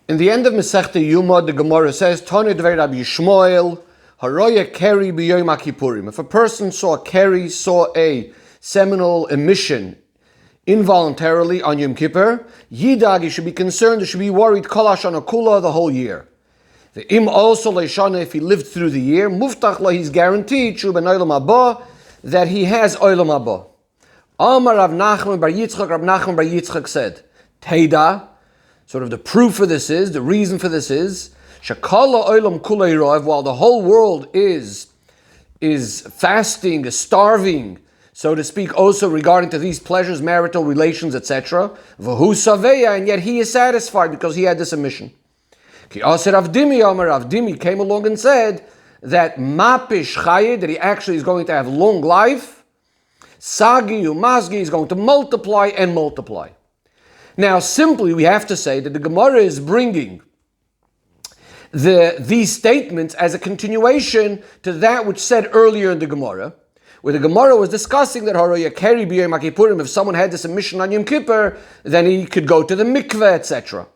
In the end of Masechta Yuma, the Gemara says, Tane Dvei Rabbi Yishmael, Haroya Keri b'Yom HaKippurim. If a person saw a seminal emission involuntarily on Yom Kippur, Yidag, he should be concerned, he should be worried, Kol Hashana Kula, the whole year. The Im also Leishana, if he lived through the year, Muftach La, he's guaranteed, Shu ben Olam Haba, that he has Olam Haba. Amar Rav Nachman bar Yitzchak, Rav Nachman bar Yitzchak said, Teida, sort of the proof for this is, the reason for this is, Shakala Olam Kulei Rav, while the whole world is fasting, is starving, so to speak, also regarding to these pleasures, marital relations, etc. V'hu Saveya, and yet he is satisfied because he had this emission. Ki Aser Avdimi, Amar Avdimi came along and said that Mapish Chayed, that he actually is going to have long life, Sagi Umazgi is going to multiply and multiply. Now, simply, we have to say that the Gemara is bringing these statements as a continuation to that which said earlier in the Gemara, where the Gemara was discussing that Haroya Keri b'Yom HaKippurim, if someone had this emission on Yom Kippur, then he could go to the mikveh, etc.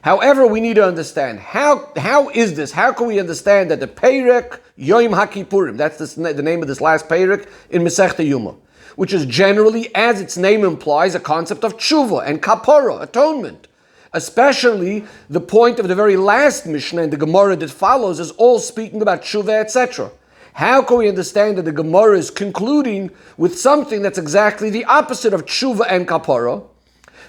However, we need to understand, how is this? How can we understand that the Perek Yom HaKippurim, that's the name of this last Perek in Masechta Yuma, which is generally, as its name implies, a concept of tshuva and kapara, atonement. Especially the point of the very last Mishnah and the Gemara that follows is all speaking about tshuva, etc. How can we understand that the Gemara is concluding with something that's exactly the opposite of tshuva and kapara?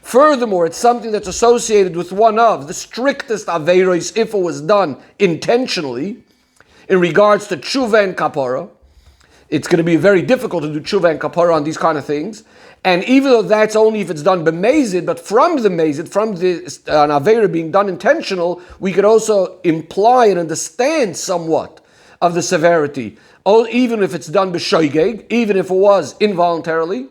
Furthermore, it's something that's associated with one of the strictest aveiros if it was done intentionally in regards to tshuva and kapara. It's going to be very difficult to do tshuva and kapara on these kind of things. And even though that's only if it's done b'mezid, but from the mezid, from the an aveira being done intentional, we could also imply and understand somewhat of the severity. Even if it's done b'shoigeg, even if it was involuntarily,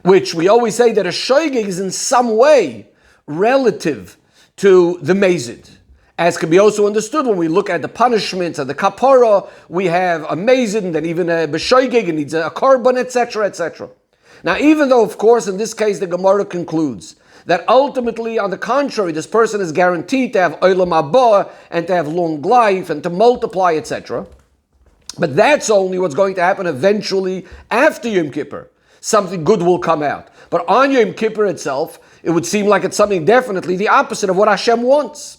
which we always say that a shoigeg is in some way relative to the mezid. As can be also understood when we look at the punishments and the kapara, we have a mezid and then even a b'shoigeg, it needs a korban, etc., etc. Now, even though, of course, in this case, the Gemara concludes that ultimately, on the contrary, this person is guaranteed to have olam haba and to have long life and to multiply, etc. But that's only what's going to happen eventually after Yom Kippur. Something good will come out. But on Yom Kippur itself, it would seem like it's something definitely the opposite of what Hashem wants.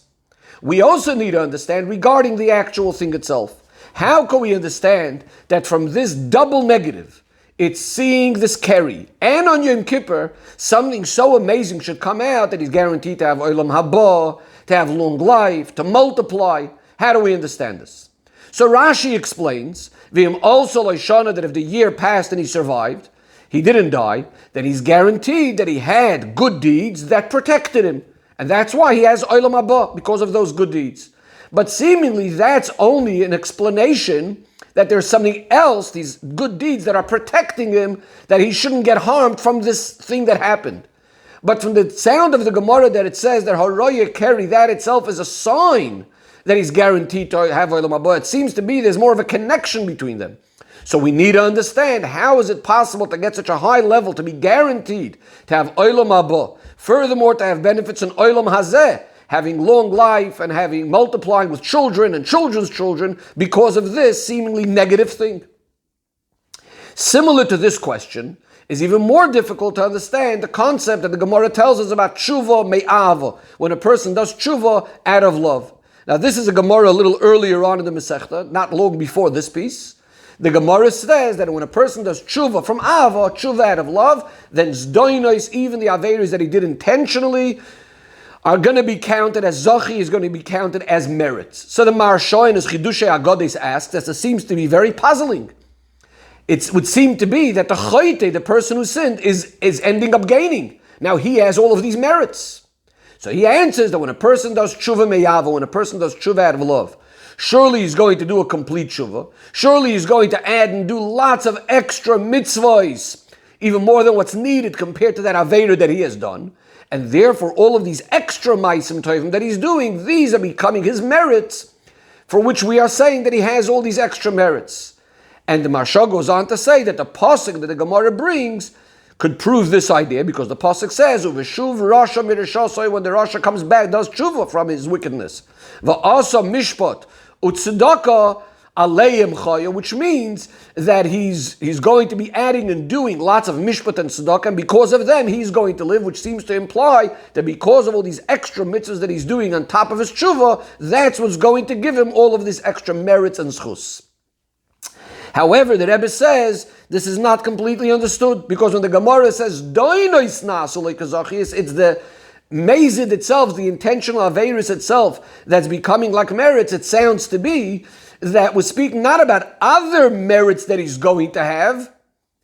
We also need to understand regarding the actual thing itself. How can we understand that from this double negative, it's seeing this Keri, and on Yom Kippur, something so amazing should come out that he's guaranteed to have Olam Haba, to have long life, to multiply? How do we understand this? So Rashi explains, V'im also Leishana, that if the year passed and he survived, he didn't die, then he's guaranteed that he had good deeds that protected him. And that's why he has Olam Haba, because of those good deeds. But seemingly that's only an explanation that there's something else, these good deeds that are protecting him, that he shouldn't get harmed from this thing that happened. But from the sound of the Gemara that it says that Haroya Keri, that itself is a sign that he's guaranteed to have Olam Haba, it seems to be there's more of a connection between them. So we need to understand, how is it possible to get such a high level, to be guaranteed to have Olam Haba, furthermore to have benefits in Olam Hazeh, having long life and having multiplying with children and children's children because of this seemingly negative thing. Similar to this question is even more difficult to understand the concept that the Gemara tells us about tshuva me'ava, when a person does tshuva out of love. Now this is a Gemara a little earlier on in the Masechta, not long before this piece. The Gemara says that when a person does tshuva from ava, tshuva out of love, then zdoinos, even the aveiros that he did intentionally, are going to be counted as zachi, is going to be counted as merits. So the Maharsha in his Chidushei Agadis asks, as it seems to be very puzzling. It would seem to be that the chayte, the person who sinned, is ending up gaining. Now he has all of these merits. So he answers that when a person does tshuva meyava, when a person does tshuva out of love, surely he's going to do a complete tshuva. Surely he's going to add and do lots of extra mitzvahs, even more than what's needed compared to that aveira that he has done. And therefore, all of these extra ma'asim tovim that he's doing, these are becoming his merits, for which we are saying that he has all these extra merits. And the Maharsha goes on to say that the pasuk that the Gemara brings could prove this idea, because the pasuk says, "Uveshuv Rasha mirishasoi," when the Rasha comes back, does tshuva from his wickedness. Va'asa mishpat utzedakah aleim chaya, which means that he's going to be adding and doing lots of mishpat and tzedakah, and because of them he's going to live, which seems to imply that because of all these extra mitzvahs that he's doing on top of his tshuva, that's what's going to give him all of these extra merits and schus. However, the Rebbe says this is not completely understood, because when the Gemara says doinois nasu lekazachis, it's the mezid itself, the intentional averis itself, that's becoming like merits. It sounds to be that we're speaking not about other merits that he's going to have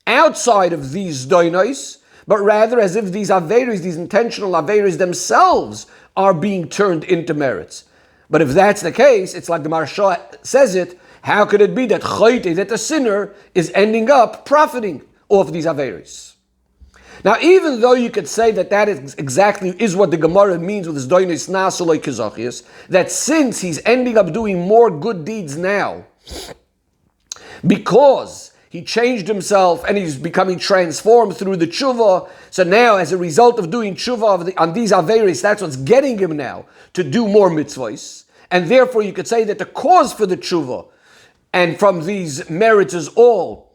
outside of these doinois, but rather as if these averis, these intentional averis themselves, are being turned into merits. But if that's the case, it's like the Maharsha says it, how could it be that the sinner is ending up profiting off these averis? Now, even though you could say that that is exactly what the Gemara means with this doinis nasulay kizachias, that since he's ending up doing more good deeds now, because he changed himself and he's becoming transformed through the tshuva, so now as a result of doing tshuva on these averis, that's what's getting him now to do more mitzvahs, and therefore you could say that the cause for the tshuva and from these merits is all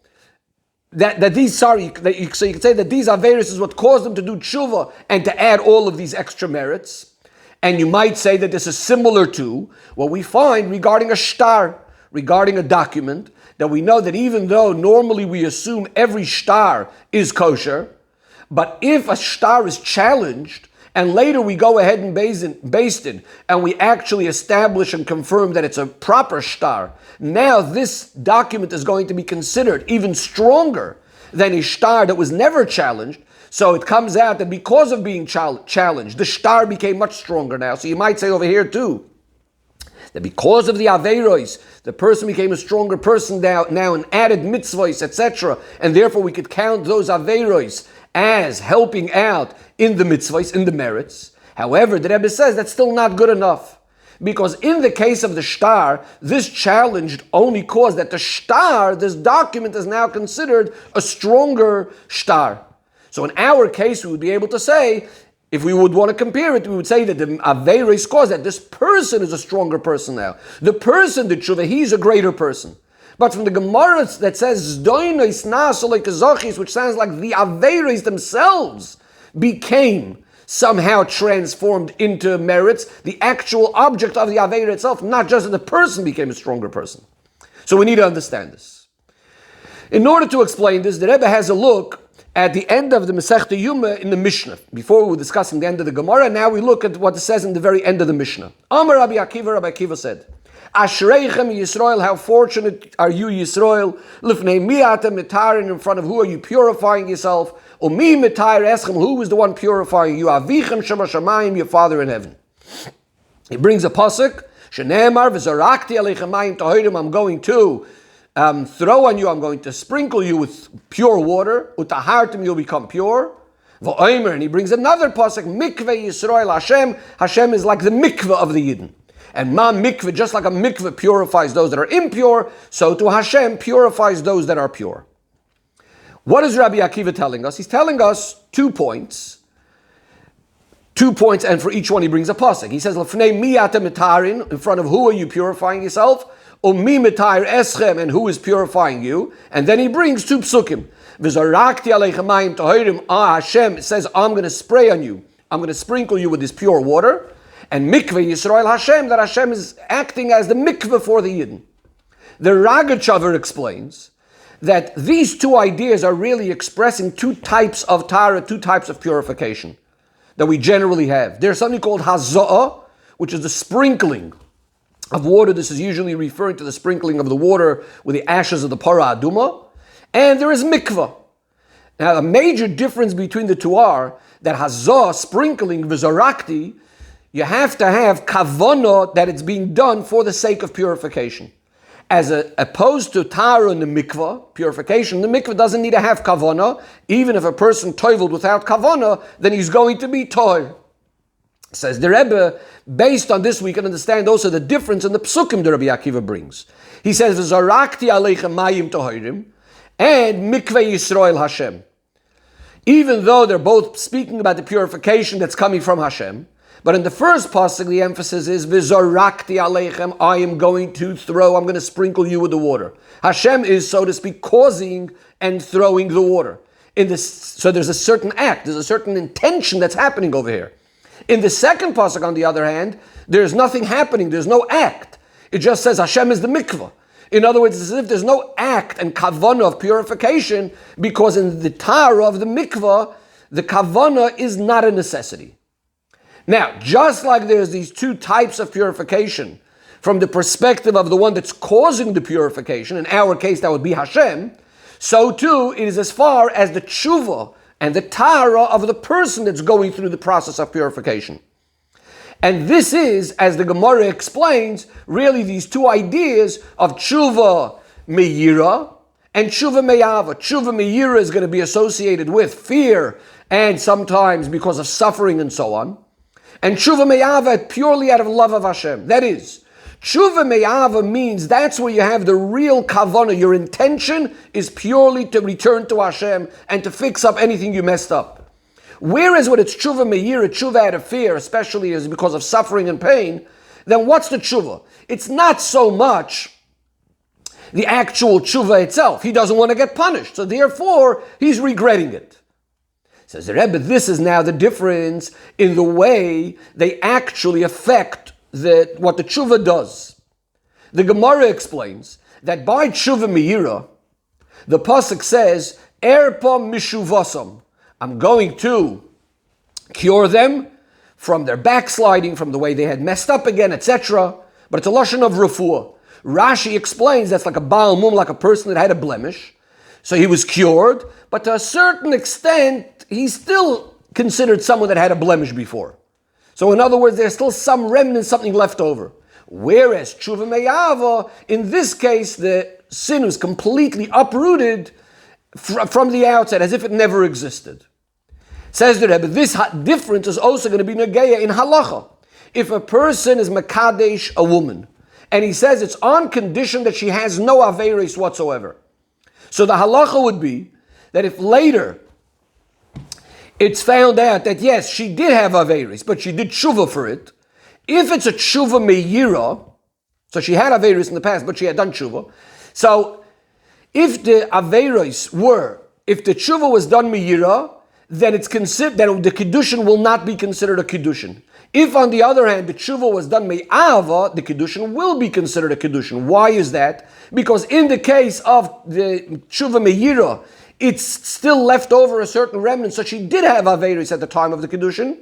so you could say that these averis is what caused them to do tshuva and to add all of these extra merits. And you might say that this is similar to what we find regarding a shtar, regarding a document, that we know that even though normally we assume every shtar is kosher, but if a shtar is challenged, and later we go ahead and based it, and we actually establish and confirm that it's a proper shtar, now this document is going to be considered even stronger than a shtar that was never challenged. So it comes out that because of being challenged, the shtar became much stronger now. So you might say over here too, that because of the averos, the person became a stronger person now and added mitzvahs, etc. And therefore we could count those averos as helping out in the mitzvahs, in the merits. However, the Rebbe says that's still not good enough. Because in the case of the shtar, this challenged only caused that the shtar, this document, is now considered a stronger shtar. So in our case, we would be able to say, if we would want to compare it, we would say that the averis caused that this person is a stronger person now. The person, the tshuva, he's a greater person. But from the Gemara that says doinois nasulay kazachis, which sounds like the averis themselves became somehow transformed into merits, the actual object of the aveira itself, not just that the person became a stronger person. So we need to understand this. In order to explain this, the Rebbe has a look at the end of the Masechta Yuma in the Mishnah. Before we were discussing the end of the Gemara, now we look at what it says in the very end of the Mishnah. Amar Rabbi Akiva said, Ashreichem Yisrael, how fortunate are you, Yisrael? Lifnei mi'ata mitarin, in front of who are you purifying yourself? Umi mitayr eschem, who is the one purifying you? Avichem shema shamayim, your Father in heaven. He brings a pasuk, Shenemar v'zarakti aleichem mayim tahirim, I'm going to throw on you, I'm going to sprinkle you with pure water. Utahartim, you'll become pure. V'oimer, and he brings another pasuk, Mikveh Yisrael Hashem. Hashem is like the mikveh of the Yidden. And ma mikveh, just like a mikveh purifies those that are impure, so to Hashem purifies those that are pure. What is Rabbi Akiva telling us? He's telling us 2 points. 2 points, and for each one he brings a pasuk. He says, L'fnei miyata mitarin, in front of who are you purifying yourself? Umi mitayr eschem, and who is purifying you? And then he brings 2 psukim. V'zarakti aleichem mayim tahirim, Hashem says, I'm going to spray on you. I'm going to sprinkle you with this pure water. And mikveh Yisrael Hashem, that Hashem is acting as the mikveh for the Yidden. The Ragachover explains that these 2 ideas are really expressing 2 types of Tara, 2 types of purification that we generally have. There's something called Haza'ah, which is the sprinkling of water. This is usually referring to the sprinkling of the water with the ashes of the Para Aduma. And there is mikveh. Now, a major difference between the 2 are that Haza'ah, sprinkling, v'zarakti, you have to have kavanah, that it's being done for the sake of purification. As opposed to tara in the mikvah, purification, the mikvah doesn't need to have kavanah. Even if a person toiveled without kavanah, then he's going to be toil. Says the Rebbe, based on this we can understand also the difference in the psukim the Rabbi Akiva brings. He says, V'zarakti aleichem mayim tohirim, and mikveh Yisrael Hashem. Even though they're both speaking about the purification that's coming from Hashem, but in the first pasuk, the emphasis is V'zorakti aleichem, I'm going to sprinkle you with the water. Hashem is, so to speak, causing and throwing the water. So there's a certain act, there's a certain intention that's happening over here. In the second pasuk, on the other hand, there's nothing happening, there's no act. It just says Hashem is the mikvah. In other words, it's as if there's no act and kavanah of purification, because in the tahara of the mikvah, the kavanah is not a necessity. Now, just like there's these two types of purification, from the perspective of the one that's causing the purification, in our case that would be Hashem, so too it is as far as the tshuva and the tahara of the person that's going through the process of purification. And this is, as the Gemara explains, really these two ideas of tshuva me'ira and tshuva me'ava. Tshuva me'ira is going to be associated with fear and sometimes because of suffering and so on. And tshuva me'ava purely out of love of Hashem. That is, tshuva me'ava means that's where you have the real kavanah. Your intention is purely to return to Hashem and to fix up anything you messed up. Whereas when it's tshuva me'ira, tshuva out of fear, especially is because of suffering and pain, then what's the tshuva? It's not so much the actual tshuva itself. He doesn't want to get punished, so therefore he's regretting it. Says the Rebbe, this is now the difference in the way they actually affect what the tshuva does. The Gemara explains that by tshuva me'ira, the pasuk says, Erpa mishuvasam, I'm going to cure them from their backsliding, from the way they had messed up again, etc. But it's a lashon of refuah. Rashi explains that's like a baal mum, like a person that had a blemish. So he was cured, but to a certain extent, he's still considered someone that had a blemish before. So in other words, there's still some remnant, something left over. Whereas tshuva me'ava, in this case, the sin was completely uprooted from the outset, as if it never existed. Says the Rebbe, this difference is also going to be negeya in halacha. If a person is mekadesh a woman, and he says it's on condition that she has no averis whatsoever. So the halacha would be that if later it's found out that yes, she did have averis, but she did tshuva for it, if it's a tshuva me'ira, so she had averis in the past, but she had done tshuva, so if the averis if the tshuva was done me'ira, then it's considered that the kiddushin will not be considered a kiddushin. If, on the other hand, the tshuva was done me'ava, the kiddushin will be considered a kiddushin. Why is that? Because in the case of the tshuva me'ira, it's still left over a certain remnant, so she did have averis at the time of the kiddushin.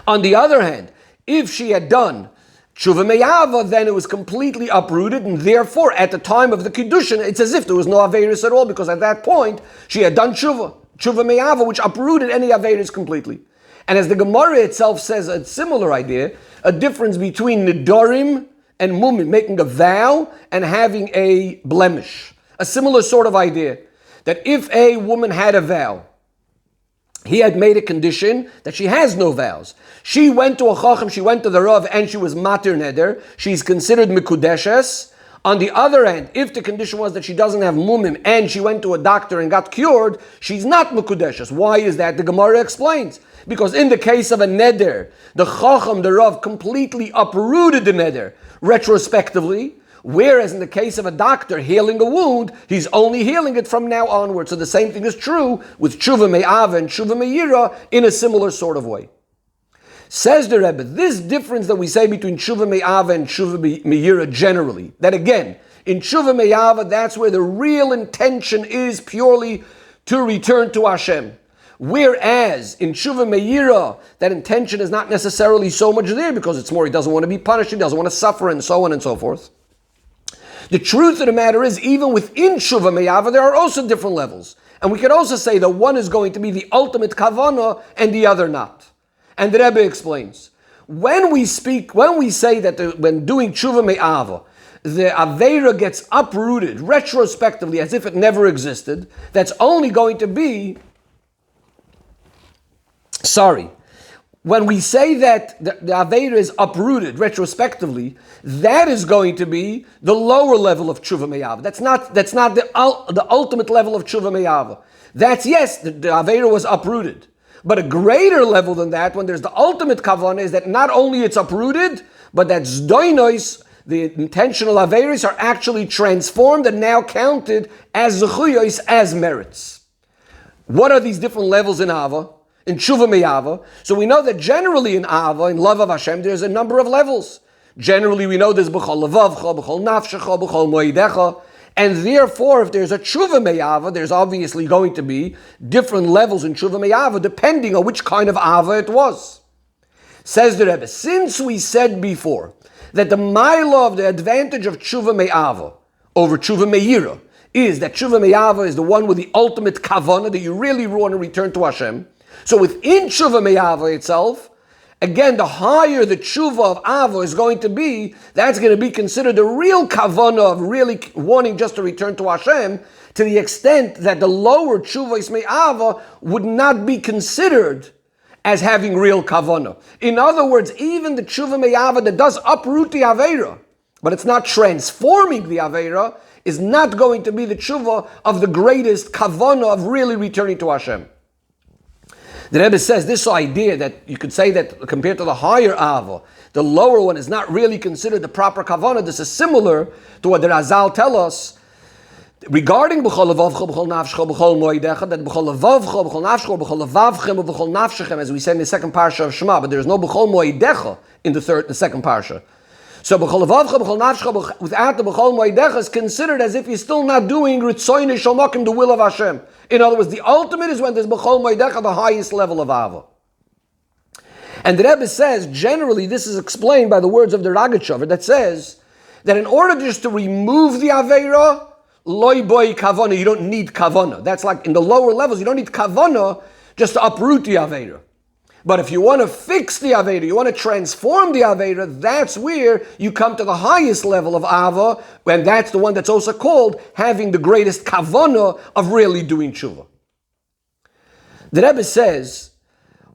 On the other hand, if she had done tshuva me'ava, then it was completely uprooted, and therefore, at the time of the kiddushin, it's as if there was no averis at all, because at that point, she had done tshuva me'ava, which uprooted any averis completely. And as the Gemara itself says, a similar idea, a difference between nidorim and mumin, making a vow and having a blemish. A similar sort of idea, that if a woman had a vow, he had made a condition that she has no vows. She went to a chacham, she went to the Rav, and she was matir neder, she's considered mikudeshes. On the other hand, if the condition was that she doesn't have mumim and she went to a doctor and got cured, she's not mekudeshes. Why is that? The Gemara explains. Because in the case of a neder, the chacham, the Rav, completely uprooted the neder retrospectively, whereas in the case of a doctor healing a wound, he's only healing it from now onward. So the same thing is true with tshuva me'ava and tshuva me'ira in a similar sort of way. Says the Rebbe, this difference that we say between tshuva me'ava and tshuva me'ira generally, that again, in tshuva me'ava, that's where the real intention is purely to return to Hashem. Whereas in tshuva me'ira, that intention is not necessarily so much there because it's more he doesn't want to be punished, he doesn't want to suffer, and so on and so forth. The truth of the matter is, even within tshuva me'ava, there are also different levels. And we could also say that one is going to be the ultimate kavanah and the other not. And the Rebbe explains, when we say that when doing tshuva me'ava, the aveira gets uprooted retrospectively as if it never existed, that's only going to be, when we say that the Aveira is uprooted retrospectively, that is going to be the lower level of Tshuva Me'ava. That's not the ultimate level of Tshuva Me'ava. That's, yes, the Aveira was uprooted. But a greater level than that, when there's the ultimate kavanah, is that not only it's uprooted, but that zdoinos, the intentional Aveiros, are actually transformed and now counted as zechuyos, as merits. What are these different levels in Ava? In Tshuva Me'ava? So we know that generally in Ava, in love of Hashem, there's a number of levels. Generally we know there's b'chol levavcha, b'chol nafshecha, b'chol moedecha. And therefore, if there's a Tshuva Me'ava, there's obviously going to be different levels in Tshuva Me'ava, depending on which kind of Ava it was. Says the Rebbe, since we said before that the mila of the advantage of Tshuva Me'ava over Tshuva Me'ira is that Tshuva Me'ava is the one with the ultimate kavanah, that you really want to return to Hashem. So within Tshuva Me'ava itself, again, the higher the Tshuva of Ava is going to be, that's going to be considered the real kavanah of really wanting just to return to Hashem, to the extent that the lower Tshuva Me'ava would not be considered as having real kavanah. In other words, even the Tshuva Me'ava that does uproot the Aveira, but it's not transforming the Aveira, is not going to be the Tshuva of the greatest kavanah of really returning to Hashem. The Rebbe says this idea that you could say that compared to the higher Ava, the lower one is not really considered the proper kavanah. This is similar to what the Razal tell us regarding b'chol levavcha, b'chol nafshecha, b'chol moedecha, that b'chol levavcha, b'chol nafshecha, b'chol levavchem, b'chol nafshechem, as we said in the second parsha of Shema, but there is no b'chol moedecha in the second parsha. So b'chol levavcha, b'chol nafshecha, without the b'chol moedecha is considered as if you're still not doing ritzoyne shalmakim, the will of Hashem. In other words, the ultimate is when there's b'chol moedecha, the highest level of Ava. And the Rebbe says, generally, this is explained by the words of the Ragachover that says that in order just to remove the Aveira, loy boy kavana, you don't need kavana. That's like in the lower levels, you don't need kavana just to uproot the Aveira. But if you want to fix the Aveira, you want to transform the Aveira, that's where you come to the highest level of Ava, and that's the one that's also called having the greatest kavana of really doing tshuva. The Rebbe says,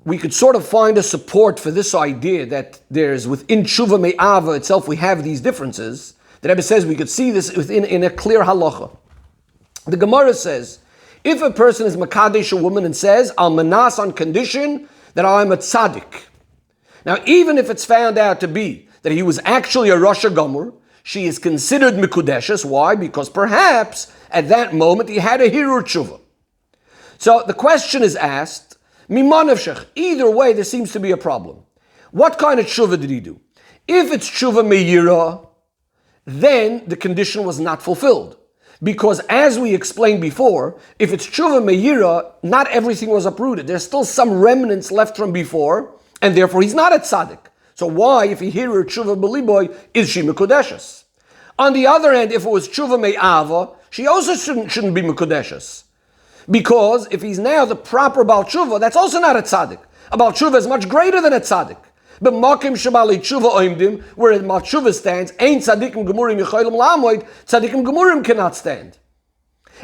we could sort of find a support for this idea that there's within tshuva me'ava itself, we have these differences. The Rebbe says we could see this in a clear halacha. The Gemara says, if a person is makadesh a woman and says, I'll manas on condition that I'm a tzaddik. Now, even if it's found out to be that he was actually a Rosh Gomor, she is considered mikudeshes. Why? Because perhaps at that moment he had a hirur tshuva. So the question is asked, mimanavshech. Either way, there seems to be a problem. What kind of tshuva did he do? If it's tshuva me'ira, then the condition was not fulfilled. Because as we explained before, if it's tshuva me'ira, not everything was uprooted. There's still some remnants left from before, and therefore he's not a tzaddik. So why, if he hear tshuva b'liboy, is she mekudeshes? On the other hand, if it was tshuva me'ava, she also shouldn't be mekudeshes. Because if he's now the proper Baal Tshuva, that's also not a tzaddik. A Baal Tshuva is much greater than a tzaddik. But makim shabali tshuva oimdim, where Baal Tshuva stands, ain't tzaddikim gemurim yecholim la'amoid, tzaddikim gemurim cannot stand.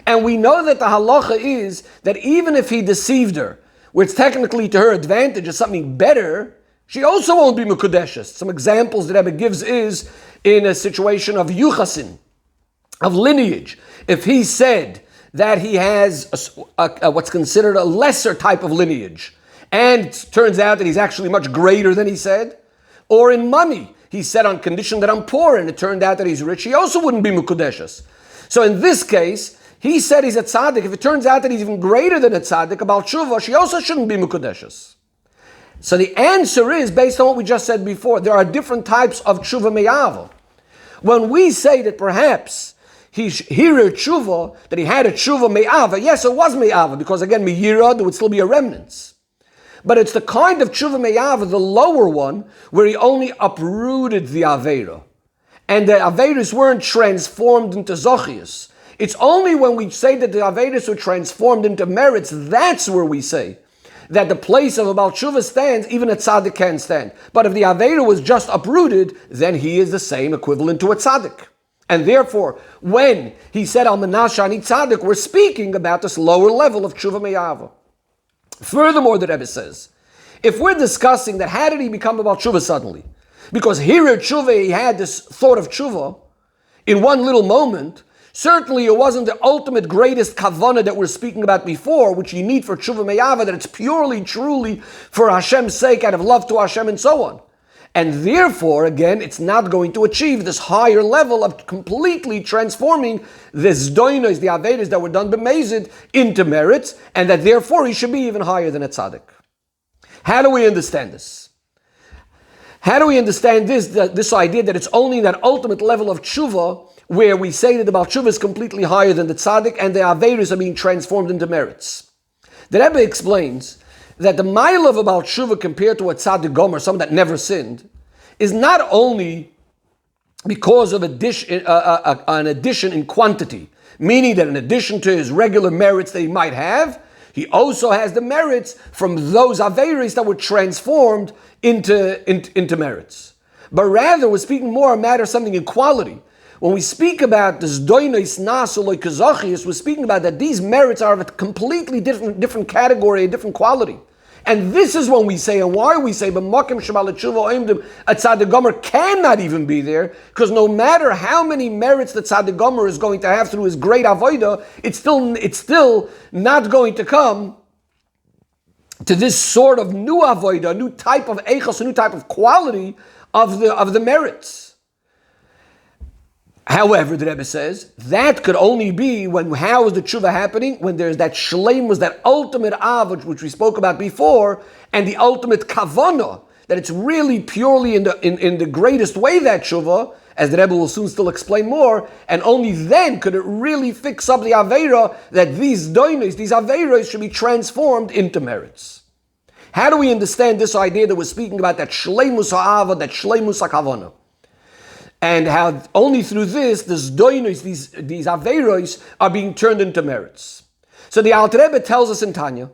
And we know that the halacha is that even if he deceived her, where it's technically to her advantage is something better, she also won't be mekudeshes. Some examples that Rebbe gives is in a situation of yuchasin, of lineage. If he said that he has what's considered a lesser type of lineage, and it turns out that he's actually much greater than he said, or in money, he said on condition that I'm poor, and it turned out that he's rich, he also wouldn't be mekudeshes. So in this case, he said he's a tzaddik. If it turns out that he's even greater than a tzaddik, about tshuva, she also shouldn't be mekudeshes. So the answer is, based on what we just said before, there are different types of tshuva me'ava. When we say that perhaps he's hirer tshuva, that he had a tshuva me'ava, yes, it was me'ava, because again, me'ira, there would still be a remnants. But it's the kind of tshuva me'ava, the lower one, where he only uprooted the aveira. And the aveiras weren't transformed into zochias. It's only when we say that the aveiras were transformed into merits, that's where we say that the place of a Baal Tshuva stands, even a tzaddik can stand. But if the aveira was just uprooted, then he is the same equivalent to a tzaddik. And therefore, when he said al menashe ani tzaddik, we're speaking about this lower level of tshuva me'ava. Furthermore, the Rebbe says, if we're discussing that, how did he become about tshuva suddenly? Because here at tshuva, he had this thought of tshuva in one little moment. Certainly it wasn't the ultimate greatest kavanah that we're speaking about before, which you need for tshuva meyava, that it's purely, truly for Hashem's sake, out of love to Hashem and so on. And therefore, again, it's not going to achieve this higher level of completely transforming the zdoinos, the avedas that were done b'mezid, into merits, and that therefore he should be even higher than a tzaddik. How do we understand this? How do we understand this idea that it's only that ultimate level of tshuva where we say that the Baal Tshuva is completely higher than the tzaddik and the avedas are being transformed into merits? The Rebbe explains that the mile of a Baal Tshuva compared to a tzaddik gomer, someone that never sinned, is not only because of an addition in quantity, meaning that in addition to his regular merits that he might have, he also has the merits from those averis that were transformed into merits. But rather, we're speaking more a matter of something in quality. When we speak about this doinos nasu loy kazachius, we're speaking about that these merits are of a completely different category, a different quality. And this is when we say, and why we say, b'makim shebal tshuva oimdim, a tzaddik gomer cannot even be there, because no matter how many merits the tzaddik gomer is going to have through his great avodah, it's still not going to come to this sort of new avodah, a new type of eichos, a new type of quality of the merits. However, the Rebbe says, that could only be how is the tshuva happening? When there's that shleimus, that ultimate avod, which we spoke about before, and the ultimate kavanah, that it's really purely in the greatest way, that tshuva, as the Rebbe will soon still explain more, and only then could it really fix up the aveira, that these doinos, these aveiros should be transformed into merits. How do we understand this idea that we're speaking about, that shleimus ha'avod, that shleimus ha'kavanah? And how only through this doinos, these aveiros, are being turned into merits. So the Alter Rebbe tells us in Tanya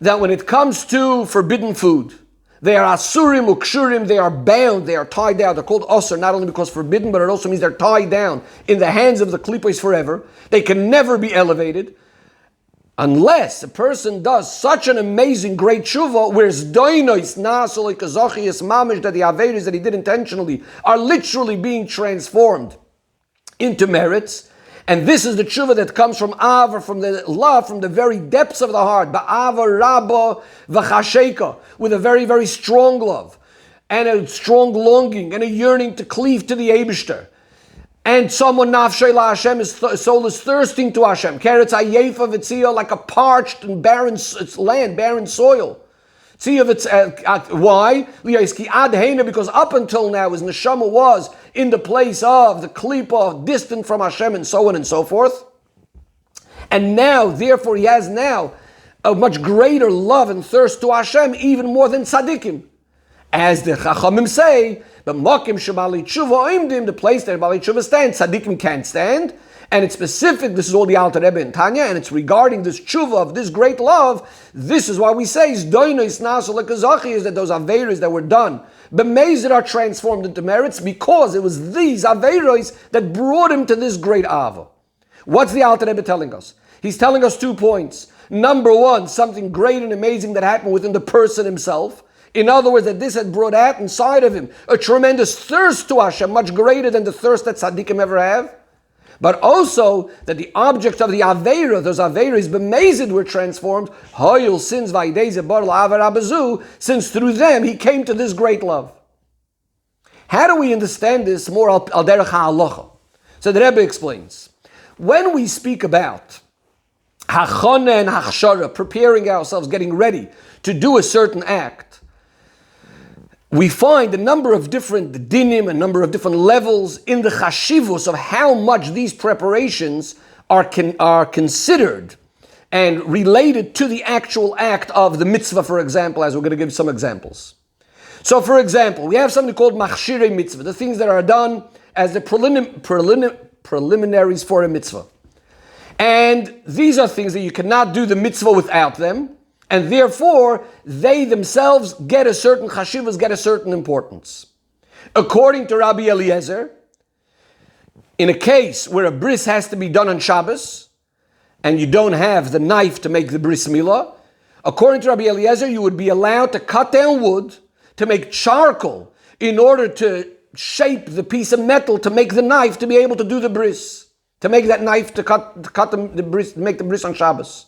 that when it comes to forbidden food, they are asurim ukshurim, they are bound, they are tied down. They're called asur, not only because forbidden, but it also means they're tied down in the hands of the klipos forever. They can never be elevated unless a person does such an amazing great tshuva, where doinos nasu kazachius mamish, that the avedas that he did intentionally are literally being transformed into merits. And this is the tshuva that comes from ava, from the love, from the very depths of the heart, ba'ava rabba v'chasheka, with a very, very strong love, and a strong longing, and a yearning to cleave to the Eibishter. And someone nafshay la Hashem, his soul is thirsting to Hashem. Keretz hayefa v'tziyah, like a parched and barren land, barren soil. Why? Because up until now, his neshama was in the place of the klipa, distant from Hashem, and so on and so forth. And now, therefore, he has now a much greater love and thirst to Hashem, even more than tzaddikim. As the Chachamim say, the makim shebali tshuva oimdim, the place that bali tshuva stands, tzaddikim can't stand. And it's specific, this is all the Alter Rebbe in Tanya, and it's regarding this tshuva of this great love. This is why we say, doinos nasu lekazachi, is that those aveiros that were done, b'mezid, are transformed into merits, because it was these aveiros that brought him to this great ava. What's the Alter Rebbe telling us? He's telling us 2 points. Number one, something great and amazing that happened within the person himself. In other words, that this had brought out inside of him a tremendous thirst to Hashem, much greater than the thirst that tzaddikim ever have. But also that the object of the aveira, those aveiras b'mezid, were transformed. Hoyul sins v'ideze bar la'aver abazu, since through them he came to this great love. How do we understand this more al derech ha'alocha? So the Rebbe explains, when we speak about hachana and hachshara, preparing ourselves, getting ready to do a certain act, we find a number of different dinim, a number of different levels in the chashivus of how much these preparations are considered and related to the actual act of the mitzvah, for example, as we're going to give some examples. So, for example, we have something called machshirei mitzvah, the things that are done as the preliminaries for a mitzvah. And these are things that you cannot do the mitzvah without them. And therefore, they themselves get a certain chashivas, get a certain importance. According to Rabbi Eliezer, in a case where a bris has to be done on Shabbos, and you don't have the knife to make the bris milah, According to Rabbi Eliezer, you would be allowed to cut down wood to make charcoal in order to shape the piece of metal to make the knife to be able to do the bris, to make that knife to cut the bris, to make the bris on Shabbos.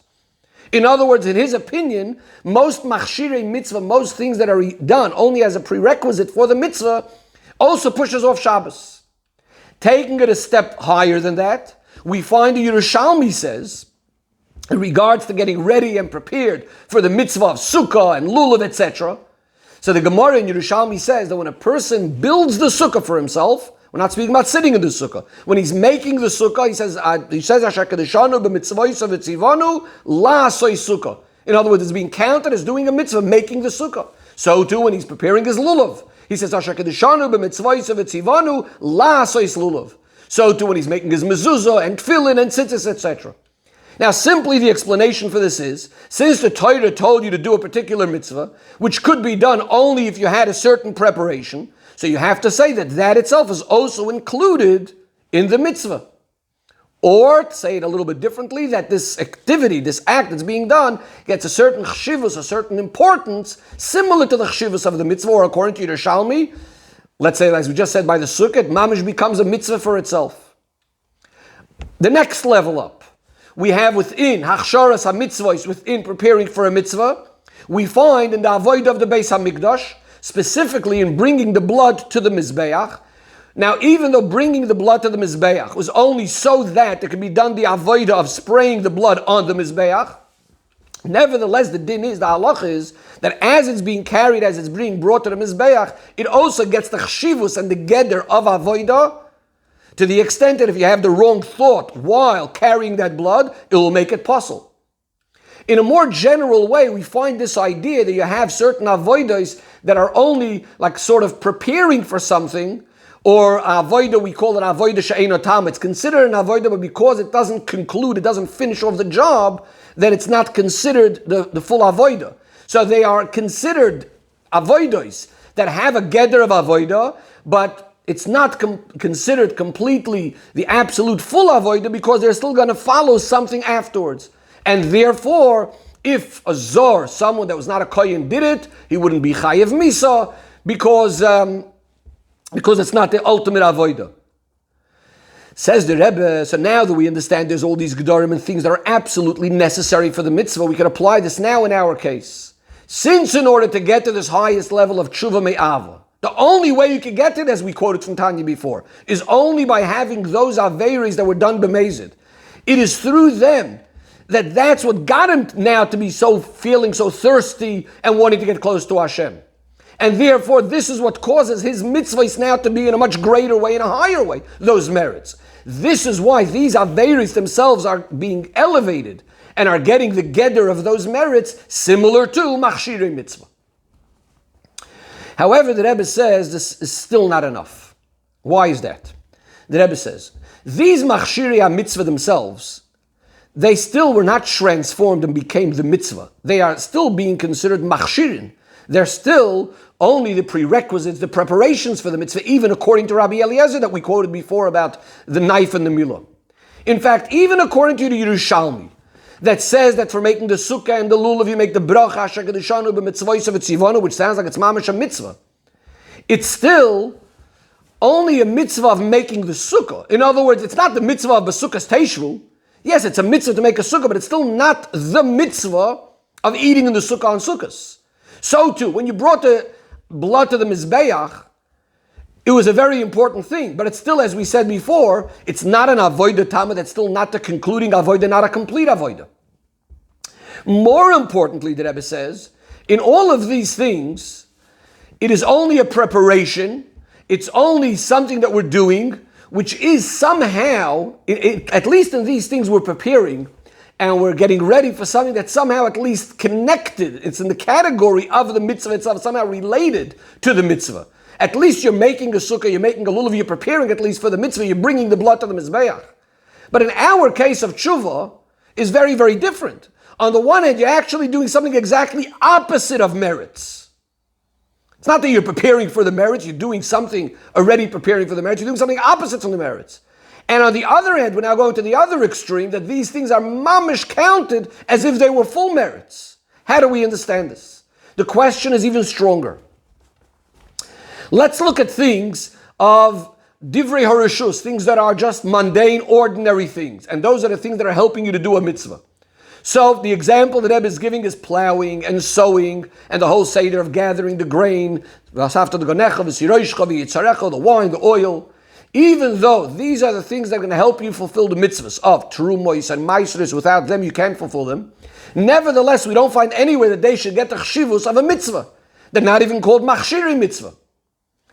In other words, in his opinion, most machshirei mitzvah, most things that are done only as a prerequisite for the mitzvah, also pushes off Shabbos. Taking it a step higher than that, we find the Yerushalmi says, in regards to getting ready and prepared for the mitzvah of sukkah and lulav, etc. So the Gemara in Yerushalmi says that when a person builds the sukkah for himself, we're not speaking about sitting in the sukkah. When he's making the sukkah, he says, Asher kedeshanu b'mitzvayis v'tzivanu la'asoi sukkah. In other words, it's being counted as doing a mitzvah, making the sukkah. So too, when he's preparing his lulav, he says, Asher kedeshanu b'mitzvayis v'tzivanu la'asoi lulav. So too, when he's making his mezuzah and tefillin and tzitzis, etc. Now, simply the explanation for this is, since the Torah told you to do a particular mitzvah, which could be done only if you had a certain preparation, so you have to say that that itself is also included in the mitzvah. Or, to say it a little bit differently, that this activity, this act that's being done, gets a certain chshivus, a certain importance, similar to the chshivus of the mitzvah, or according to Yerushalmi, let's say, as we just said by the sukkah, mamish becomes a mitzvah for itself. The next level up, we have within hachsharas ha-mitzvahs, within preparing for a mitzvah, we find in the avodah of the Beis HaMikdash, specifically in bringing the blood to the Mizbeach. Now, even though bringing the blood to the Mizbeach was only so that it could be done the avodah of spraying the blood on the Mizbeach, nevertheless, the din is, the halach is, that as it's being carried, as it's being brought to the Mizbeach, it also gets the chshivus and the geder of avodah, to the extent that if you have the wrong thought while carrying that blood, it will make it puzzle. In a more general way, we find this idea that you have certain avodas that are only like sort of preparing for something, or avodah, we call it avodah she'eino tam. It's considered an avodah, but because it doesn't conclude, it doesn't finish off the job, then it's not considered the full avodah. So they are considered avodas that have a geder of avodah, but it's not considered completely the absolute full avodah because they're still going to follow something afterwards. And therefore, if a zor, someone that was not a kohen, did it, he wouldn't be chayev misa because it's not the ultimate avodah. Says the Rebbe, so now that we understand there's all these gedarim and things that are absolutely necessary for the mitzvah, we can apply this now in our case. Since in order to get to this highest level of tshuva me'ava, the only way you can get to it, as we quoted from Tanya before, is only by having those averis that were done b'mezid. It is through them that's what got him now to be feeling so thirsty and wanting to get close to Hashem. And therefore, this is what causes his mitzvahs now to be in a much greater way, in a higher way, those merits. This is why these averis themselves are being elevated and are getting the geder of those merits similar to machshirei mitzvah. However, the Rebbe says this is still not enough. Why is that? The Rebbe says, these machshirei mitzvah themselves, they still were not transformed and became the mitzvah. They are still being considered machshirin. They're still only the prerequisites, the preparations for the mitzvah, even according to Rabbi Eliezer that we quoted before about the knife and the milah. In fact, even according to the Yerushalmi, that says that for making the sukkah and the lulav, you make the bracha, asher kedeshanu b'mitzvayis v'tzivanu, which sounds like it's mamash a mitzvah. It's still only a mitzvah of making the sukkah. In other words, it's not the mitzvah of b'sukkah's teishvu. Yes, it's a mitzvah to make a sukkah, but it's still not the mitzvah of eating in the sukkah on sukkahs. So too, when you brought the blood to the mizbeach, it was a very important thing, but it's still, as we said before, it's not an avodah tama, that's still not the concluding avodah, not a complete avodah. More importantly, the Rebbe says, in all of these things, it is only a preparation, it's only something that we're doing, which is somehow, at least in these things we're preparing, and we're getting ready for something that's somehow at least connected. It's in the category of the mitzvah itself, somehow related to the mitzvah. At least you're making a sukkah, you're making a lulav, you're preparing at least for the mitzvah, you're bringing the blood to the mizbeach. But in our case of tshuva, is very, very different. On the one hand, you're actually doing something exactly opposite of merits. It's not that you're preparing for the merits, you're doing something already preparing for the merits, you're doing something opposite from the merits. And on the other hand, we're now going to the other extreme, that these things are mamish counted as if they were full merits. How do we understand this? The question is even stronger. Let's look at things of divrei harishus, things that are just mundane, ordinary things. And those are the things that are helping you to do a mitzvah. So the example that Rebbe is giving is plowing and sowing and the whole seder of gathering the grain, the wine, the oil. Even though these are the things that are going to help you fulfill the mitzvahs of terumois and maasros, without them you can't fulfill them. Nevertheless, we don't find anywhere that they should get the chshivus of a mitzvah. They're not even called machshiri mitzvah.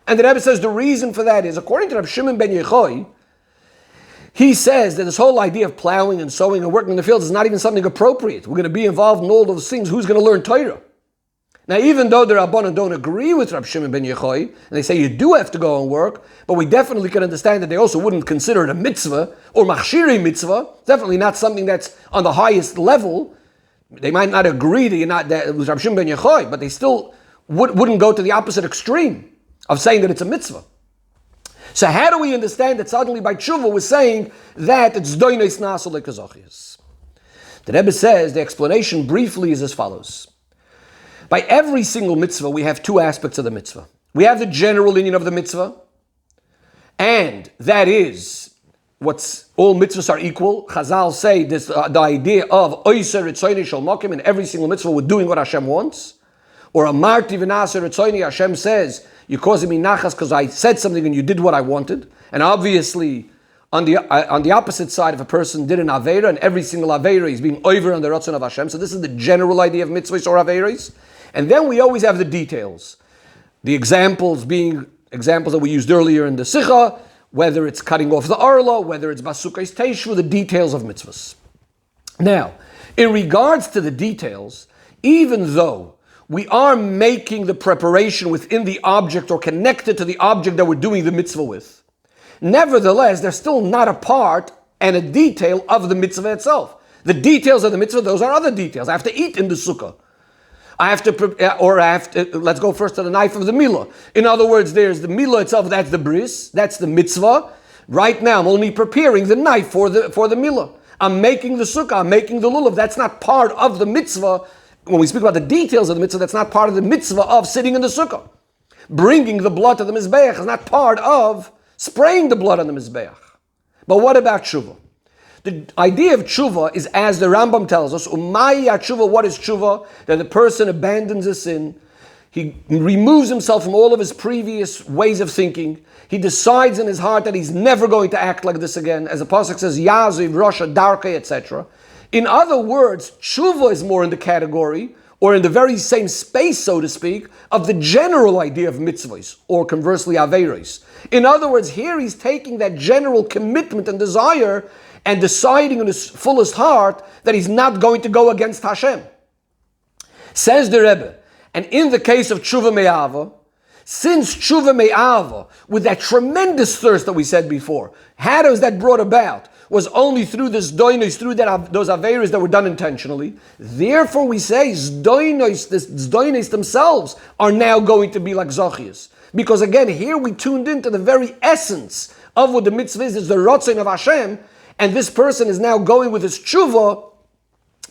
And the Rebbe says the reason for that is, according to Reb Shimon ben Yochai, he says that this whole idea of plowing and sowing and working in the fields is not even something appropriate. We're going to be involved in all those things. Who's going to learn Torah? Now, even though the Rabbanan don't agree with Reb Shimon ben Yochai, and they say you do have to go and work, but we definitely can understand that they also wouldn't consider it a mitzvah or machshiri mitzvah. Definitely not something that's on the highest level. They might not agree that you're not that with Reb Shimon ben Yochai, but they still wouldn't go to the opposite extreme of saying that it's a mitzvah. So how do we understand that suddenly by tshuva we're saying that it's doinos naso lekazochias? The Rebbe says the explanation briefly is as follows. By every single mitzvah we have two aspects of the mitzvah. We have the general inyan of the mitzvah, and that is what's all mitzvahs are equal. Chazal say this the idea of oiser ritzoyni shel mokim, in every single mitzvah we're doing what Hashem wants. Or amarti v'naser ritzoyni, Hashem says, you're causing me nachas because I said something and you did what I wanted. And obviously, on the opposite side, if a person did an aveira, and every single aveira is being over on the ratzon of Hashem. So this is the general idea of mitzvahs or aveiras. And then we always have the details. The examples being examples that we used earlier in the Sicha, whether it's cutting off the arla, whether it's basukais teishvu, the details of mitzvahs. Now, in regards to the details, even though we are making the preparation within the object or connected to the object that we're doing the mitzvah with, nevertheless, they're still not a part and a detail of the mitzvah itself. The details of the mitzvah, those are other details. I have to eat in the sukkah. Let's go first to the knife of the milah. In other words, there's the milah itself, that's the bris, that's the mitzvah. Right now, I'm only preparing the knife for the milah. I'm making the sukkah, I'm making the lulav. That's not part of the mitzvah. When we speak about the details of the mitzvah, that's not part of the mitzvah of sitting in the sukkah. Bringing the blood to the mizbeach is not part of spraying the blood on the mizbeach. But what about tshuva? The idea of tshuva is, as the Rambam tells us, umaya tshuva, what is tshuva? That the person abandons a sin, he removes himself from all of his previous ways of thinking, he decides in his heart that he's never going to act like this again, as the pasuk says, yaziv, rosha, darkei, etc. In other words, tshuva is more in the category, or in the very same space, so to speak, of the general idea of mitzvahs, or conversely, aveiros. In other words, here he's taking that general commitment and desire and deciding in his fullest heart that he's not going to go against Hashem. Says the Rebbe, and in the case of tshuva me'ava, since tshuva me'ava, with that tremendous thirst that we said before, how does that brought about? Was only through this doinos, through those aveiros that were done intentionally. Therefore, we say doinos themselves are now going to be like zochias, because again, here we tuned into the very essence of what the mitzvah is the rotzon of Hashem, and this person is now going with his tshuva.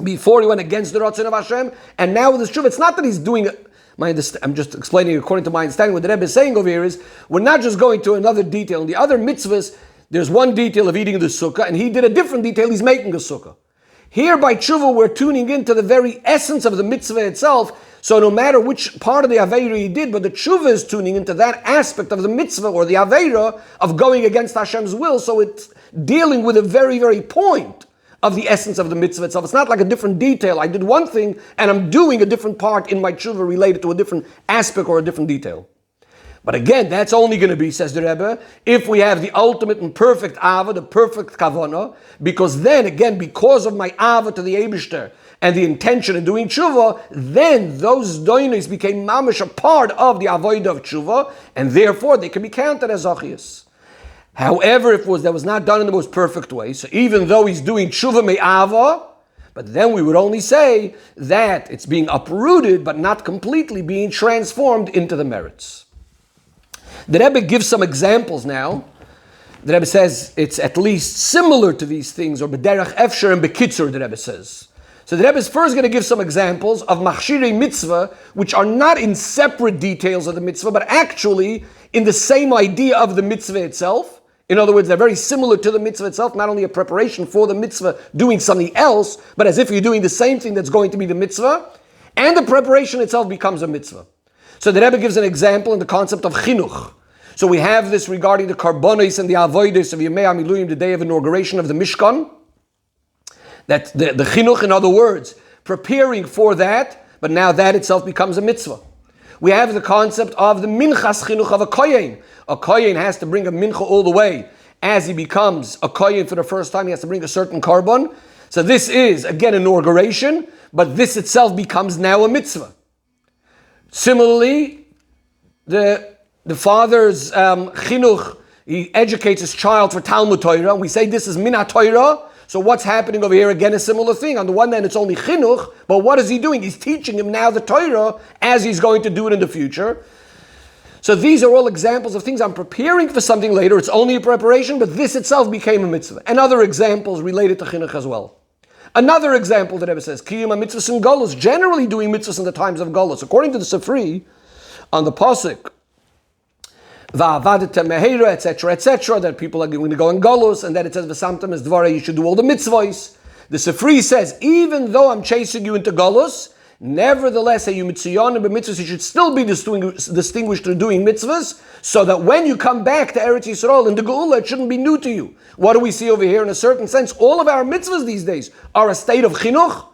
Before he went against the rotzon of Hashem, and now with his tshuva, it's not that he's doing it. I'm just explaining according to my understanding. What the Rebbe is saying over here is, we're not just going to another detail. In the other mitzvahs, there's one detail of eating the sukkah, and he did a different detail, he's making a sukkah. Here by tshuva, we're tuning into the very essence of the mitzvah itself, so no matter which part of the aveira he did, but the tshuva is tuning into that aspect of the mitzvah, or the aveira, of going against Hashem's will, so it's dealing with a very, very point of the essence of the mitzvah itself. It's not like a different detail. I did one thing, and I'm doing a different part in my tshuva related to a different aspect or a different detail. But again, that's only going to be, says the Rebbe, if we have the ultimate and perfect ava, the perfect kavanah, because then, again, because of my ava to the Eibishter and the intention of doing tshuva, then those doinos became mamish a part of the avodah of tshuva, and therefore they can be counted as zochias. However, if that was not done in the most perfect way, so even though he's doing tshuva me'ava, but then we would only say that it's being uprooted, but not completely being transformed into the merits. The Rebbe gives some examples now. The Rebbe says it's at least similar to these things, or b'derech efsher and b'kitzur, the Rebbe says. So the Rebbe is first going to give some examples of machshirei mitzvah, which are not in separate details of the mitzvah, but actually in the same idea of the mitzvah itself. In other words, they're very similar to the mitzvah itself, not only a preparation for the mitzvah doing something else, but as if you're doing the same thing that's going to be the mitzvah, and the preparation itself becomes a mitzvah. So the Rebbe gives an example in the concept of chinuch. So we have this regarding the karbonos and the avodos of Yemei HaMiluyim, the day of inauguration of the Mishkan. That the chinuch, in other words, preparing for that, but now that itself becomes a mitzvah. We have the concept of the minchas chinuch of a kohen. A kohen has to bring a mincha all the way. As he becomes a kohen for the first time, he has to bring a certain carbon. So this is, again, inauguration, but this itself becomes now a mitzvah. Similarly, the father's chinuch, he educates his child for Talmud Torah. We say this is min ha-Torah. So what's happening over here? Again, a similar thing. On the one hand, it's only chinuch, but what is he doing? He's teaching him now the Torah as he's going to do it in the future. So these are all examples of things. I'm preparing for something later. It's only a preparation, but this itself became a mitzvah. And other examples related to chinuch as well. Another example that Rebbe says, kiyum mitzvahs and galus, generally doing mitzvahs in the times of galus. According to the Sifri, on the pasuk, va'avadete meheira, etc., that people are going to go in galus, and that it says v'samtem es dvarei, you should do all the mitzvahs. The Sifri says, even though I'm chasing you into galus, nevertheless, you mitzvahs, you should still be distinguished through doing mitzvahs, so that when you come back to Eretz Yisrael in the Geula, it shouldn't be new to you. What do we see over here? In a certain sense, all of our mitzvahs these days are a state of chinuch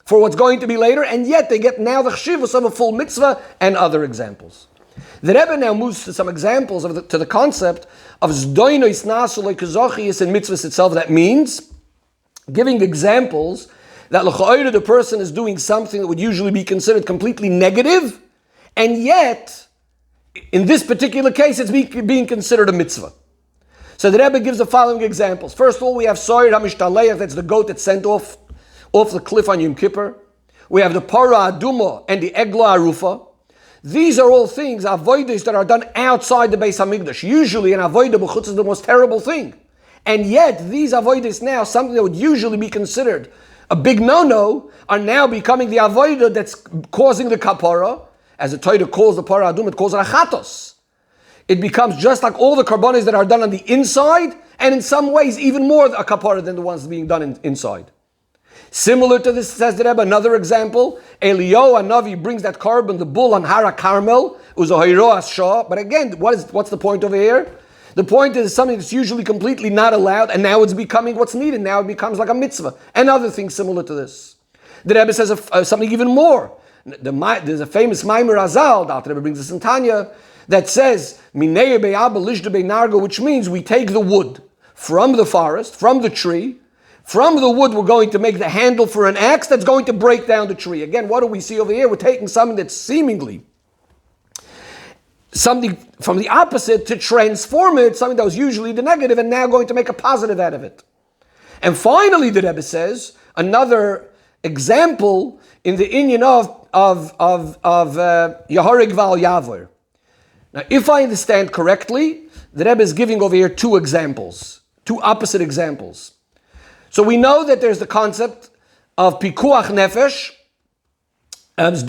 for what's going to be later, and yet they get now the chshivus of a full mitzvah and other examples. The Rebbe now moves to some examples to the concept of zdoinois nasuloi kazochius in mitzvahs itself. That means giving examples that l'cha'oira the person is doing something that would usually be considered completely negative, and yet, in this particular case, it's being considered a mitzvah. So the Rebbe gives the following examples. First of all, we have Soyer HaMishtaleach, that's the goat that's sent off the cliff on Yom Kippur. We have the Para Aduma and the Egla Arufa. These are all things, avodas, that are done outside the Beis HaMikdash. Usually an avodah b'chutz is the most terrible thing. And yet, these avodas now, something that would usually be considered a big no-no, are now becoming the avodah that's causing the kapara. As the Torah calls the Para Aduma, it calls it a chatos. It becomes just like all the karbonos that are done on the inside, and in some ways even more a kapara than the ones being done inside. Similar to this, says the Rebbe, another example, Eliyahu Hanavi brings that carbon, the bull on Hara Carmel, it was a Hiroas Shah, but again, what's the point over here? The point is something that's usually completely not allowed, and now it's becoming what's needed. Now it becomes like a mitzvah, and other things similar to this. The Rebbe says something even more. There's a famous Maimer Azal, the Rebbe brings this in Tanya, that says, Minei be'aba lishda be'nargo, which means we take the wood from the forest, from the tree. From the wood, we're going to make the handle for an axe that's going to break down the tree. Again, what do we see over here? We're taking something that's seemingly something from the opposite to transform it, something that was usually the negative, and now going to make a positive out of it. And finally, the Rebbe says, another example in the inyan of Yaharig Val Yavor. Now, if I understand correctly, the Rebbe is giving over here two examples, two opposite examples. So we know that there's the concept of pikuach nefesh, any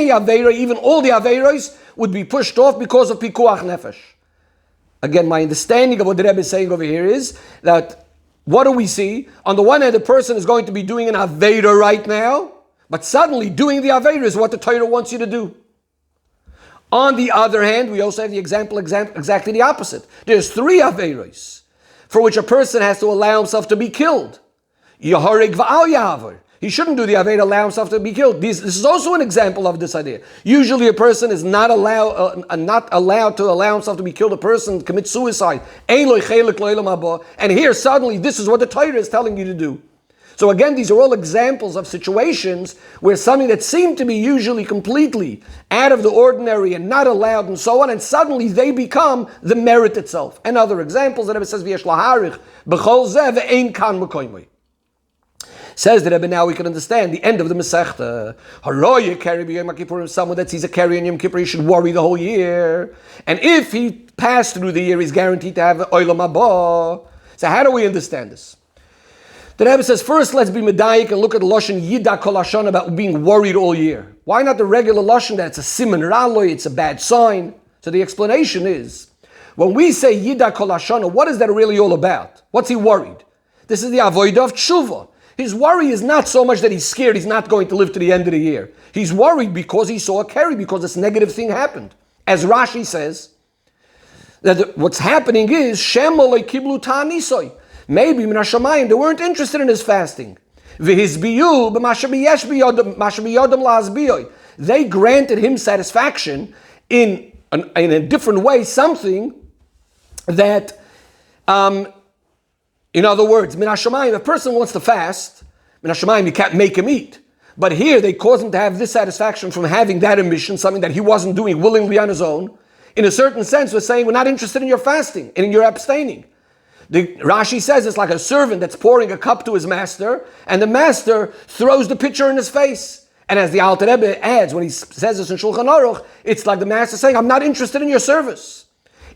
aveira, even all the aveiros, would be pushed off because of pikuach nefesh. Again, my understanding of what the Rebbe is saying over here is that what do we see? On the one hand, the person is going to be doing an aveira right now, but suddenly doing the aveira is what the Torah wants you to do. On the other hand, we also have the example exactly the opposite. There's three aveiros for which a person has to allow himself to be killed. Yaharig v'al yavar. He shouldn't do the Aveda, allow himself to be killed. This is also an example of this idea. Usually a person is not allowed to allow himself to be killed. A person commits suicide. And here suddenly this is what the Torah is telling you to do. So again, these are all examples of situations where something that seemed to be usually completely out of the ordinary and not allowed and so on, and suddenly they become the merit itself. And other examples, the Rebbe says, V'yesh laharich b'chol zeh ve'ein kan m'koymoi. Says the Rebbe, now we can understand the end of the Masechta. Harei Acharei b'yom Kippurim, someone that sees a carry on Yom Kippur, he should worry the whole year. And if he passed through the year, he's guaranteed to have Olam Haba. So how do we understand this? The Rebbe says, first let's be medayik and look at the Lashon Yida Kol Hashana about being worried all year. Why not the regular Lashon that it's a siman raloi, it's a bad sign? So the explanation is, when we say Yida Kol Hashana, what is that really all about? What's he worried? This is the avodah of tshuva. His worry is not so much that he's scared he's not going to live to the end of the year. He's worried because he saw a carry, because this negative thing happened. As Rashi says, that what's happening is, Shemalei kiblu ta'anisoy. Maybe min hashamayim, they weren't interested in his fasting. They granted him satisfaction in a different way, something that, in other words, min hashamayim, a person wants to fast, min hashamayim, you can't make him eat. But here they cause him to have this satisfaction from having that ambition, something that he wasn't doing willingly on his own. In a certain sense, we're saying we're not interested in your fasting and in your abstaining. Rashi says it's like a servant that's pouring a cup to his master, and the master throws the pitcher in his face. And as the Alter Rebbe adds, when he says this in Shulchan Aruch, it's like the master saying, I'm not interested in your service.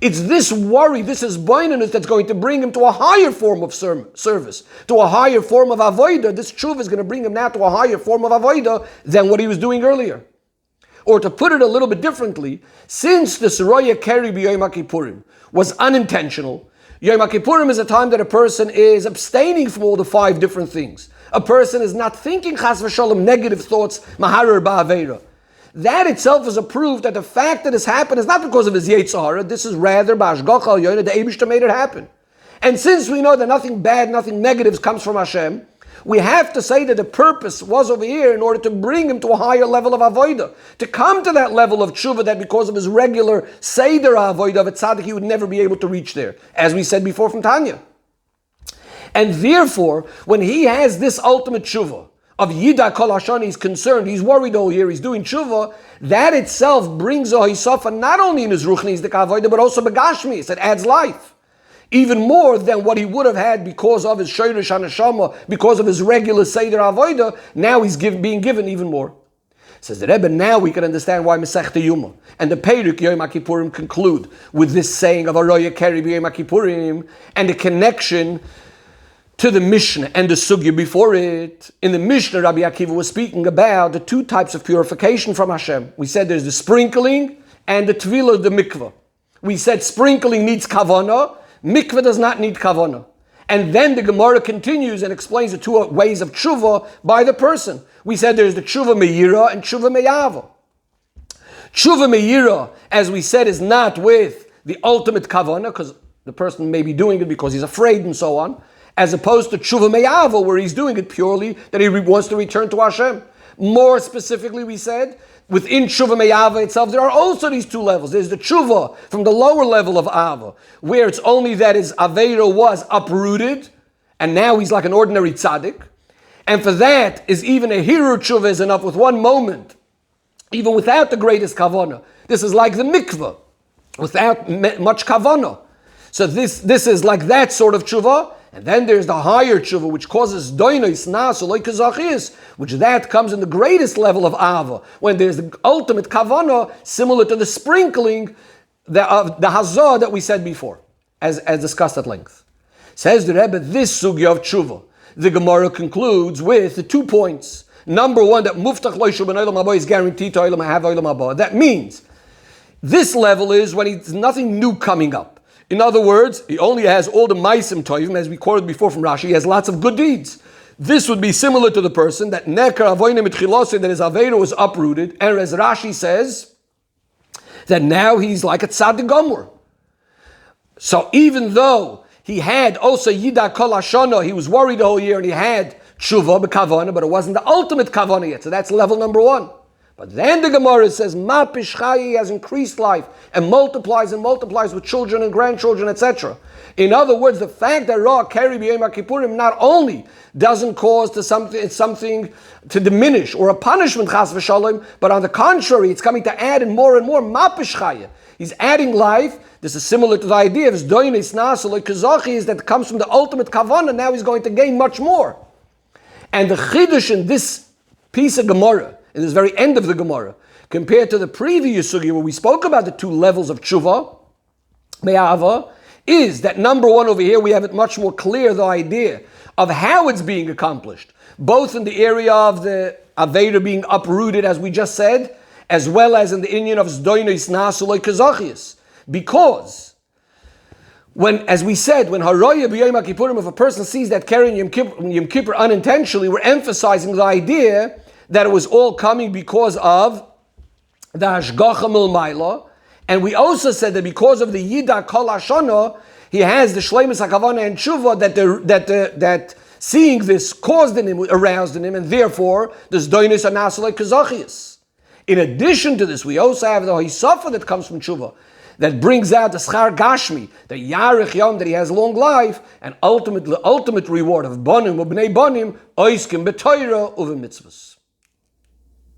It's this worry, this is boinanus that's going to bring him to a higher form of service, to a higher form of avodah. This tshuva is going to bring him now to a higher form of avodah than what he was doing earlier. Or to put it a little bit differently, since the Roya Keri b'Yom HaKippurim was unintentional, Yom HaKippurim is a time that a person is abstaining from all the 5 different things. A person is not thinking chas v'shalom negative thoughts, maharer ba'aveira. That itself is a proof that the fact that this happened is not because of his Yetzer Hara. This is rather b'ashgacha al yonah, the Eibishter made it happen. And since we know that nothing bad, nothing negative comes from Hashem, we have to say that the purpose was over here in order to bring him to a higher level of avodah, to come to that level of tshuva that because of his regular seder avodah of a tzaddik, he would never be able to reach there, as we said before from Tanya. And therefore, when he has this ultimate tshuva of Yida Kol Hashana, he's concerned, he's worried all year, he's doing tshuva, that itself brings a hisafa not only in his ruchnis, the avodah, but also begashmis, it adds life. Even more than what he would have had because of his shoyrish haneshama, because of his regular seder avodah. Now he's being given even more. Says the Rebbe, now we can understand why Masechta Yuma and the Perek Yom HaKippurim conclude with this saying of Aroya Keri b'Yom HaKippurim and the connection to the Mishnah and the Sugya before it. In the Mishnah, Rabbi Akiva was speaking about the 2 types of purification from Hashem. We said there's the sprinkling and the Tvilah, the mikvah. We said sprinkling needs kavanah, mikveh does not need kavanah. And then the Gemara continues and explains the 2 ways of tshuva by the person. We said there's the tshuva me'ira and tshuva me'ava. Tshuva me'ira, as we said, is not with the ultimate kavanah, because the person may be doing it because he's afraid and so on, as opposed to tshuva me'ava, where he's doing it purely that he wants to return to Hashem. More specifically, we said, within tshuva me'ava itself, there are also these 2 levels. There's the tshuva from the lower level of ava, where it's only that his aveira was uprooted, and now he's like an ordinary tzaddik. And for that, is even a hero tshuva is enough with 1 moment, even without the greatest kavanah. This is like the mikveh, without much kavanah. So this is like that sort of tshuva. And then there's the higher tshuva, which causes doinos nas like kazachis, which that comes in the greatest level of ava, when there's the ultimate kavanah, similar to the sprinkling, the hazah that we said before, as discussed at length. Says the Rebbe, this sugya of tshuva, the Gemara concludes with the 2 points. Number 1, that muftach lo yishu ben olam haba is guaranteed to olam have olam haba. That means this level is when there's nothing new coming up. In other words, he only has all the maisim toivim, as we quoted before from Rashi. He has lots of good deeds. This would be similar to the person that nekar avoyne mitchilose, that his aveira was uprooted, and as Rashi says, that now he's like a tzaddik gomor. So even though he had also Yida Kol Hashana, he was worried the whole year, and he had tshuva b'kavana, but it wasn't the ultimate kavana yet. So that's level number 1. But then the Gemara says, Ma Pishchayi has increased life and multiplies with children and grandchildren, etc. In other words, the fact that Ra Keri b'Yom HaKippurim not only doesn't cause something to diminish or a punishment, chas v'shalom, but on the contrary, it's coming to add in more and more Ma Pishchayi. He's adding life. This is similar to the idea of Doinis Nasal Kazachi, that comes from the ultimate kavanah. Now he's going to gain much more. And the Chiddush in this piece of Gemara, in this very end of the Gemara, compared to the previous sugya where we spoke about the 2 levels of tshuva, me'ava, is that number one over here, we have it much more clear, the idea of how it's being accomplished, both in the area of the Aveda being uprooted, as we just said, as well as in the inyan of Zdoinos Nasuloi Kazachias. Because as we said, when Haroya B'Yom HaKippurim, if a person sees that carrying Yom Kippur unintentionally, we're emphasizing the idea that it was all coming because of the Hashgacha Milmaila. And we also said that because of the Yida Kol Hashana, he has the Shleimus HaKavana and Tshuva that seeing this caused in him, aroused in him, and therefore there's Doinus Anasalei Kazachias. In addition to this, we also have the Hisafa that comes from Tshuva, that brings out the Schar Gashmi, the Yarech Yom, that he has long life, and ultimate reward of Bonim, Ubnei Bonim, Oiskim B'Toira, Uve Mitzvahs.